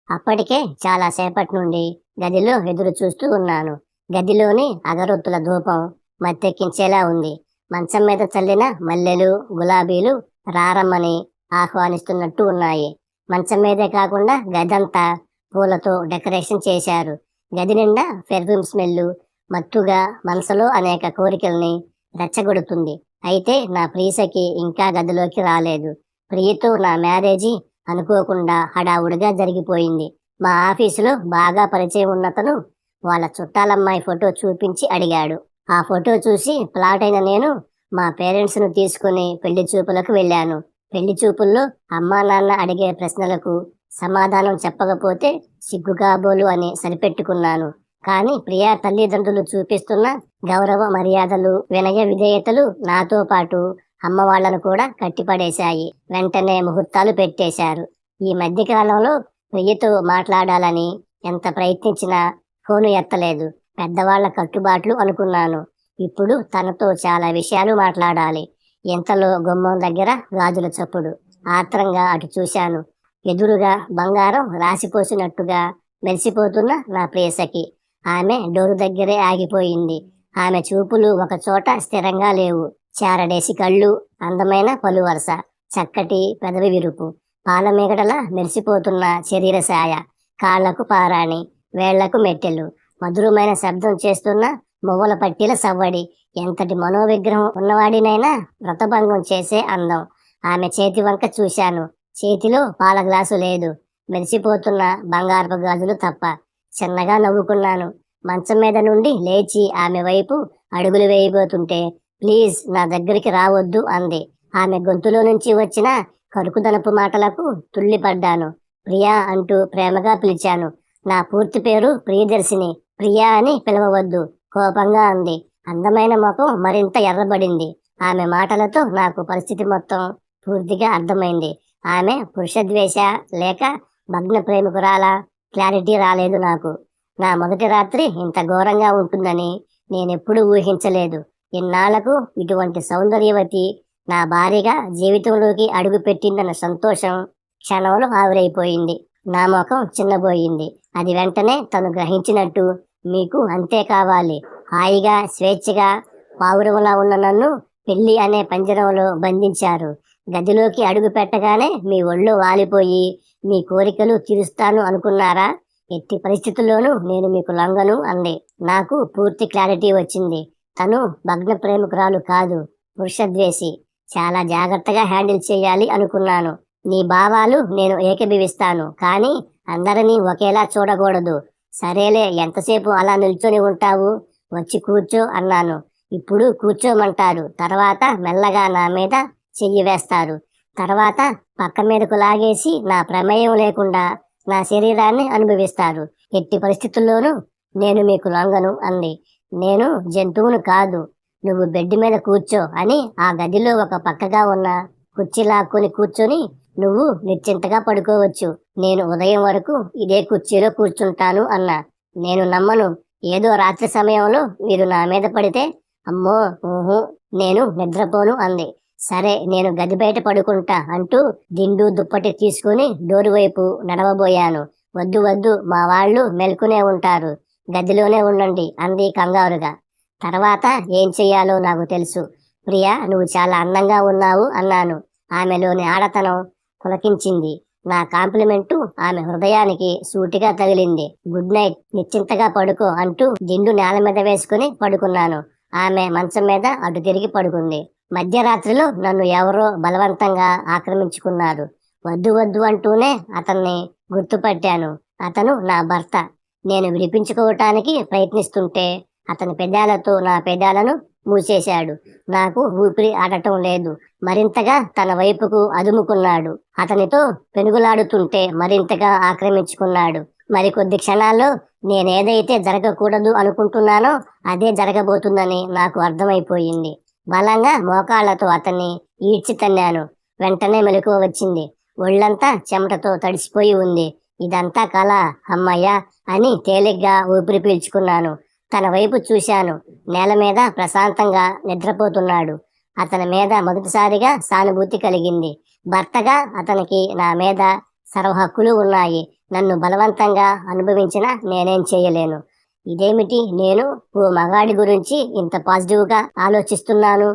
అప్పటికే చాలా సేపటి నుండి గదిలో ఎదురు చూస్తూ ఉన్నాను. గదిలోని అగరొత్తుల ధూపం మత్తెక్కించేలా ఉంది. మంచం మీద చల్లిన మల్లెలు, గులాబీలు రారమ్మని ఆహ్వానిస్తున్నట్టు ఉన్నాయి. మంచం మీదే కాకుండా గదంతా పూలతో డెకరేషన్ చేశారు. గది నిండా పెర్ఫ్యూమ్ స్మెల్లు మత్తుగా మనసులో అనేక కోరికల్ని రెచ్చగొడుతుంది. అయితే నా ప్రియసఖి ఇంకా గదిలోకి రాలేదు. ప్రియతో నా మ్యారేజీ అనుకోకుండా హడావుడిగా జరిగిపోయింది. మా ఆఫీసులో బాగా పరిచయం ఉన్నతను వాళ్ళ చుట్టాలమ్మాయి ఫోటో చూపించి అడిగాడు. ఆ ఫోటో చూసి ప్లాట్ అయిన నేను మా పేరెంట్స్ను తీసుకుని పెళ్లి చూపులకు వెళ్ళాను. పెళ్లి చూపుల్లో అమ్మా నాన్న అడిగే ప్రశ్నలకు సమాధానం చెప్పకపోతే సిగ్గుగాబోలు అని సరిపెట్టుకున్నాను. కానీ ప్రియా తల్లిదండ్రులు చూపిస్తున్న గౌరవ మర్యాదలు, వినయ విధేయతలు నాతో పాటు అమ్మ వాళ్లను కూడా కట్టిపడేశాయి. వెంటనే ముహూర్తాలు పెట్టేశారు. ఈ మధ్యకాలంలో ప్రియతో మాట్లాడాలని ఎంత ప్రయత్నించినా ఫోను ఎత్తలేదు. పెద్దవాళ్ల కట్టుబాట్లు అనుకున్నాను. ఇప్పుడు తనతో చాలా విషయాలు మాట్లాడాలి. ఇంతలో గుమ్మం దగ్గర గాజుల చప్పుడు. ఆత్రంగా అటు చూశాను. ఎదురుగా బంగారం రాసిపోసినట్టుగా మెరిసిపోతున్న నా ప్రియసఖి. ఆమె డోరు దగ్గరే ఆగిపోయింది. ఆమె చూపులు ఒకచోట స్థిరంగా లేవు. చారడేసి కళ్ళు, అందమైన పలువరస, చక్కటి పెదవి విరుపు, పాలమీగడలా మెరిసిపోతున్న శరీర సాయ, కాళ్లకు పారాణి, వేళ్లకు మెట్టెలు, మధురమైన శబ్దం చేస్తున్న మువ్వల పట్టీల సవ్వడి. ఎంతటి మనోవిగ్రహం ఉన్నవాడినైనా వ్రతభంగం చేసే అందం. ఆమె చేతి వంక చూశాను. చేతిలో పాల గ్లాసు లేదు, మెరిసిపోతున్న బంగారపు గాజులు తప్ప. చిన్నగా నవ్వుకున్నాను. మంచం మీద నుండి లేచి ఆమె వైపు అడుగులు వేయబోతుంటే, ప్లీజ్ నా దగ్గరికి రావద్దు అంది. ఆమె గొంతులో నుంచి వచ్చిన కరుకుదనపు మాటలకు తుళ్ళిపడ్డాను. ప్రియా అంటూ ప్రేమగా పిలిచాను. నా పూర్తి పేరు ప్రియదర్శిని, ప్రియా అని పిలవవద్దు కోపంగా అంది. అందమైన ముఖం మరింత ఎర్రబడింది. ఆమె మాటలతో నాకు పరిస్థితి మొత్తం పూర్తిగా అర్థమైంది. ఆమె పురుషద్వేష లేక భగ్న ప్రేమికురాలా? క్లారిటీ రాలేదు నాకు. నా మొదటి రాత్రి ఇంత ఘోరంగా ఉంటుందని నేనెప్పుడూ ఊహించలేదు. ఇన్నాళ్లకు ఇటువంటి సౌందర్యవతి నా భార్యగా జీవితంలోకి అడుగు పెట్టిందన్న సంతోషం క్షణంలో ఆవిరైపోయింది. నా ముఖం చిన్నబోయింది. అది వెంటనే తను గ్రహించినట్టు, మీకు అంతే కావాలి, హాయిగా స్వేచ్ఛగా పావురంలా ఉన్న నన్ను పెళ్లి అనే పంజరంలో బంధించారు. గదిలోకి అడుగు పెట్టగానే మీ ఒళ్ళు వాలిపోయి మీ కోరికలు తీరుస్తాను అనుకున్నారా? ఎట్టి పరిస్థితుల్లోనూ నేను మీకు లొంగను అంది. నాకు పూర్తి క్లారిటీ వచ్చింది. తను భగ్న ప్రేమికురాలు కాదు, పురుషద్వేషి. చాలా జాగ్రత్తగా హ్యాండిల్ చేయాలి అనుకున్నాను. నీ భావాలు నేను ఏకీభవిస్తాను, కానీ అందరినీ ఒకేలా చూడకూడదు. సరేలే, ఎంతసేపు అలా నిల్చొని ఉంటావు, వచ్చి కూర్చో అన్నాను. ఇప్పుడు కూర్చోమంటారు, తర్వాత మెల్లగా నా మీద చెయ్యి వేస్తారు, తర్వాత పక్క మీదకు లాగేసి నా ప్రమేయం లేకుండా నా శరీరాన్ని అనుభవిస్తారు. ఎట్టి పరిస్థితుల్లోనూ నేను మీకు లొంగను అంది. నేను జంతువును కాదు, నువ్వు బెడ్ మీద కూర్చో అని ఆ గదిలో ఒక పక్కగా ఉన్న కుర్చీ లాక్కొని కూర్చొని నువ్వు నిశ్చింతగా పడుకోవచ్చు. నేను ఉదయం వరకు ఇదే కుర్చీలో కూర్చుంటాను అన్నా. నేను నమ్మను. ఏదో రాత్రి సమయంలో మీరు నా మీద పడితే అమ్మో ఊహు, నేను నిద్రపోను అంది. సరే, నేను గది బయట పడుకుంటా అంటూ దిండు దుప్పటి తీసుకుని డోరు వైపు నడవబోయాను. వద్దు వద్దు, మా వాళ్ళు మెల్కునే ఉంటారు, గదిలోనే ఉండండి అంది కంగారుగా. తర్వాత ఏం చెయ్యాలో నాకు తెలుసు. ప్రియా, నువ్వు చాలా అందంగా ఉన్నావు అన్నాను. ఆమెలోని ఆడతనం పులకించింది. నా కాంప్లిమెంటు ఆమె హృదయానికి సూటిగా తగిలింది. గుడ్ నైట్, నిశ్చింతగా పడుకో అంటూ దిండు నేల మీద వేసుకుని పడుకున్నాను. ఆమె మంచం మీద అటు తిరిగి పడుకుంది. మధ్యరాత్రిలో నన్ను ఎవరో బలవంతంగా ఆక్రమించుకున్నారు. వద్దు వద్దు అంటూనే అతన్ని గుర్తుపట్టాను. అతను నా భర్త. నేను విడిపించుకోవటానికి ప్రయత్నిస్తుంటే అతని పెదాలతో నా పెదాలను మూసేశాడు. నాకు ఊపిరి ఆడటం లేదు. మరింతగా తన వైపుకు అదుముకున్నాడు. అతనితో పెనుగులాడుతుంటే మరింతగా ఆక్రమించుకున్నాడు. మరికొద్ది క్షణాల్లో నేనేదైతే జరగకూడదు అనుకుంటున్నానో అదే జరగబోతుందని నాకు అర్థమైపోయింది. బలంగా మోకాళ్లతో అతన్ని ఈడ్చి తన్నాను. వెంటనే మెలకువ వచ్చింది. ఒళ్ళంతా చెమటతో తడిసిపోయి ఉంది. ఇదంతా కళ, అమ్మయ్యా అని తేలిగ్గా ఊపిరి పీల్చుకున్నాను. తన వైపు చూశాను. నేల మీద ప్రశాంతంగా నిద్రపోతున్నాడు. అతని మీద మొదటిసారిగా సానుభూతి కలిగింది. భర్తగా అతనికి నా మీద సర్వ హక్కులు ఉన్నాయి. నన్ను బలవంతంగా అనుభవించినా నేనేం చేయలేను. ఇదేమిటి, నేను ఓ మగాడి గురించి ఇంత పాజిటివ్గా ఆలోచిస్తున్నాను.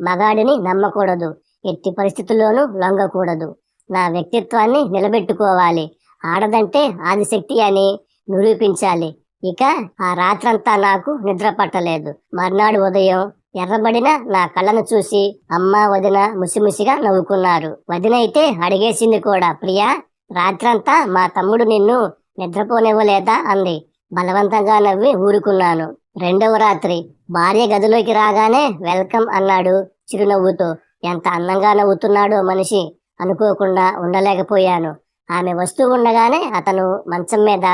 మగాడిని నమ్మకూడదు, ఎట్టి పరిస్థితుల్లోనూ లొంగకూడదు, నా వ్యక్తిత్వాన్ని నిలబెట్టుకోవాలి, ఆడదంటే ఆదిశక్తి అని నిరూపించాలి. ఇక ఆ రాత్రంతా నాకు నిద్ర పట్టలేదు. మర్నాడు ఉదయం ఎర్రబడిన నా కళ్ళను చూసి అమ్మ వదిన ముసిముసిగా నవ్వుకున్నారు. వదిన అయితే అడిగేసింది కూడా, ప్రియా, రాత్రంతా మా తమ్ముడు నిన్ను నిద్రపోనివ్వలేదా అంది. బలవంతంగా నవ్వి ఊరుకున్నాను. రెండవ రాత్రి భార్య గదిలోకి రాగానే వెల్కమ్ అన్నాడు చిరునవ్వుతో. ఎంత అందంగా నవ్వుతున్నాడో మనిషి, అనుకోకుండా ఉండలేకపోయాను. ఆమె వస్తూ ఉండగానే అతను మంచం మీద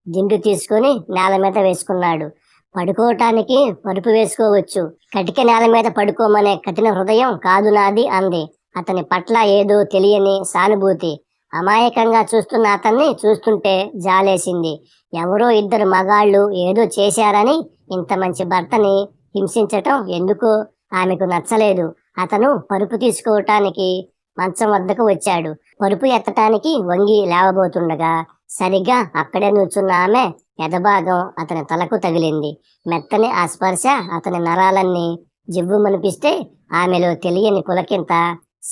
దిండు తీసుకుని నేల మీద వేసుకున్నాడు. పడుకోవటానికి పరుపు వేసుకోవచ్చు, కటిక నేల మీద పడుకోమనే కఠిన హృదయం కాదు నాది అంది. అతని పట్ల ఏదో తెలియని సానుభూతి. అమాయకంగా చూస్తున్న అతన్ని చూస్తుంటే జాలేసింది. ఎవరో ఇద్దరు మగాళ్ళు ఏదో చేశారని ఇంత మంచి భర్తని హింసించటం ఎందుకో ఆమెకు నచ్చలేదు. అతను పరుపు తీసుకోవటానికి మంచం వద్దకు వచ్చాడు. పరుపు ఎత్తటానికి వంగి లేవబోతుండగా సరిగ్గా అక్కడే నుంచున్న ఆమె ఎదభాగం అతని తలకు తగిలింది. మెత్తని ఆ స్పర్శ అతని నరాలన్నీ జివ్వుమనిపిస్తే ఆమెలో తెలియని పులకింత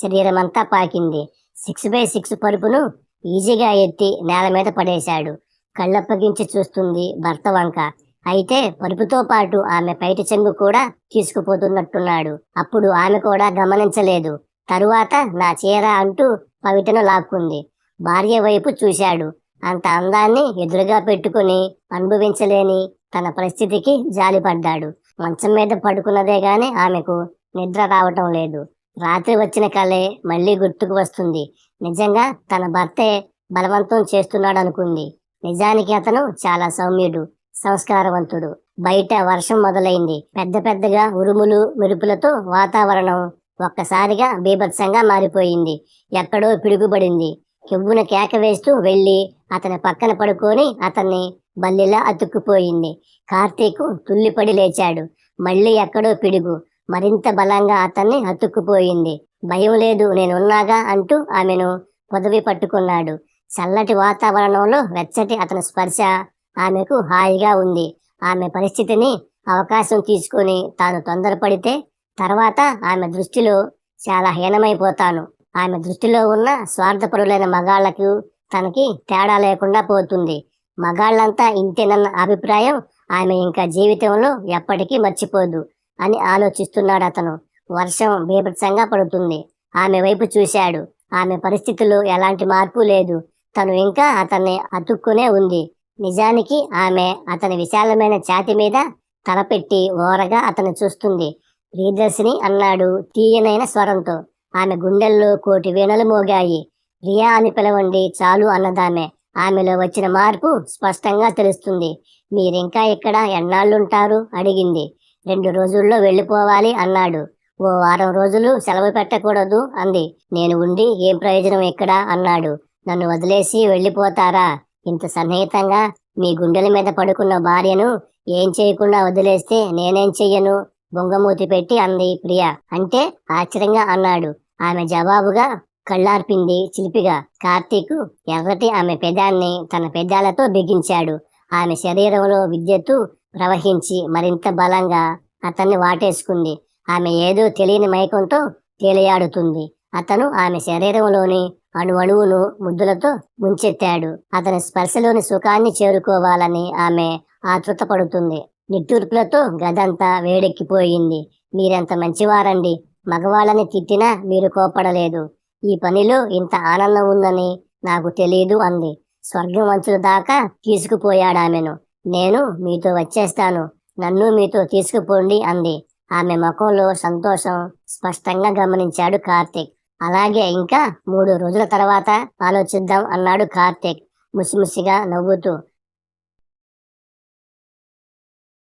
శరీరమంతా పాకింది. 6x6 పరుపును ఈజీగా ఎత్తి నేల మీద పడేశాడు. కళ్ళప్పగించి చూస్తుంది భర్త వంక. అయితే పరుపుతో పాటు ఆమె పైటి చెంగు కూడా తీసుకుపోతున్నట్టున్నాడు. అప్పుడు ఆమె కూడా గమనించలేదు. తరువాత నా చీర అంటూ పవిటను లాక్కుంది. భార్య వైపు చూశాడు. అంత అందాన్ని ఎదురుగా పెట్టుకుని అనుభవించలేని తన పరిస్థితికి జాలిపడ్డాడు. మంచం మీద పడుకున్నదే గాని ఆమెకు నిద్ర రావటం లేదు. రాత్రి వచ్చిన కలే మళ్ళీ గుర్తుకు వస్తుంది. నిజంగా తన భర్తే బలవంతం చేస్తున్నాడు అనుకుంది. నిజానికి అతను చాలా సౌమ్యుడు, సంస్కారవంతుడు. బయట వర్షం మొదలైంది. పెద్ద పెద్దగా ఉరుములు మెరుపులతో వాతావరణం ఒక్కసారిగా బీభత్సంగా మారిపోయింది. ఎక్కడో పిడుగుబడింది. కెవ్వున కేక వేస్తూ వెళ్ళి అతని పక్కన పడుకొని అతన్ని బల్లిలా అతుక్కుపోయింది. కార్తీక్ తుల్లిపడి లేచాడు. మళ్ళీ ఎక్కడో పిడుగు మరింత బలంగా అతన్ని అతుక్కుపోయింది. భయం లేదు, నేనున్నాగా అంటూ ఆమెను పొదవి పట్టుకున్నాడు. చల్లటి వాతావరణంలో వెచ్చటి అతని స్పర్శ ఆమెకు హాయిగా ఉంది. ఆమె పరిస్థితిని అవకాశం తీసుకుని తాను తొందరపడితే తర్వాత ఆమె దృష్టిలో చాలా హీనమైపోతాను. ఆమె దృష్టిలో ఉన్న స్వార్థపరులైన మగాళ్లకు తనకి తేడా లేకుండా పోతుంది. మగాళ్ళంతా ఇంతేనన్న అభిప్రాయం ఆమె ఇంకా జీవితంలో ఎప్పటికీ మర్చిపోదు అని ఆలోచిస్తున్నాడు అతను. వర్షం బీభత్సంగా పడుతుంది. ఆమె వైపు చూశాడు. ఆమె పరిస్థితిలో ఎలాంటి మార్పు లేదు. తను ఇంకా అతన్ని అతుక్కునే ఉంది. నిజానికి ఆమె అతని విశాలమైన ఛాతి మీద తలపెట్టి ఓరగా అతను చూస్తుంది. ప్రియదర్శిని అన్నాడు తీయనైన స్వరంతో. ఆమె గుండెల్లో కోటి వీణలు మోగాయి. ప్రియా అని పిలవండి చాలు అన్నదామె. ఆమెలో వచ్చిన మార్పు స్పష్టంగా తెలుస్తుంది. మీరింకా ఇక్కడ ఎన్నాళ్ళుంటారు అడిగింది. 2 రోజుల్లో వెళ్ళిపోవాలి అన్నాడు. ఓ వారం రోజులు సెలవు పెట్టకూడదు అంది. నేను ఉండి ఏం ప్రయోజనం ఇక్కడ అన్నాడు. నన్ను వదిలేసి వెళ్ళిపోతారా? ఇంత సన్నిహితంగా మీ గుండెల మీద పడుకున్న భార్యను ఏం చేయకుండా వదిలేస్తే నేనేం చెయ్యను? బొంగమూతి పెట్టి అంది ప్రియ. అంటే ఆశ్చర్యంగా అన్నాడు. ఆమె జవాబుగా కళ్ళార్పింది చిలిపిగా. కార్తీక్ ఎర్రటి ఆమె పెదాన్ని తన పెదాలతో బిగించాడు. ఆమె శరీరంలో విద్యుత్తు ప్రవహించి మరింత బలంగా అతన్ని వాటేసుకుంది. ఆమె ఏదో తెలియని మైకంతో తేలియాడుతుంది. అతను ఆమె శరీరంలోని అణువును ముద్దులతో ముంచెత్తాడు. అతని స్పర్శలోని సుఖాన్ని చేరుకోవాలని ఆమె ఆతృత పడుతుంది. నిట్టూర్పులతో గదంతా వేడెక్కిపోయింది. మీరెంత మంచివారండి, మగవాళ్ళని తిట్టినా మీరు కోపడలేదు. ఈ పనిలో ఇంత ఆనందం ఉందని నాకు తెలియదు అంది. స్వర్గం వంచుల దాకా తీసుకుపోయాడామెను. నేను మీతో వచ్చేస్తాను, నన్ను మీతో తీసుకుపోండి అంది. ఆమె ముఖంలో సంతోషం స్పష్టంగా గమనించాడు కార్తీక్. అలాగే, ఇంకా 3 రోజుల తర్వాత ఆలోచిద్దాం అన్నాడు కార్తీక్ ముసిముసిగా నవ్వుతూ.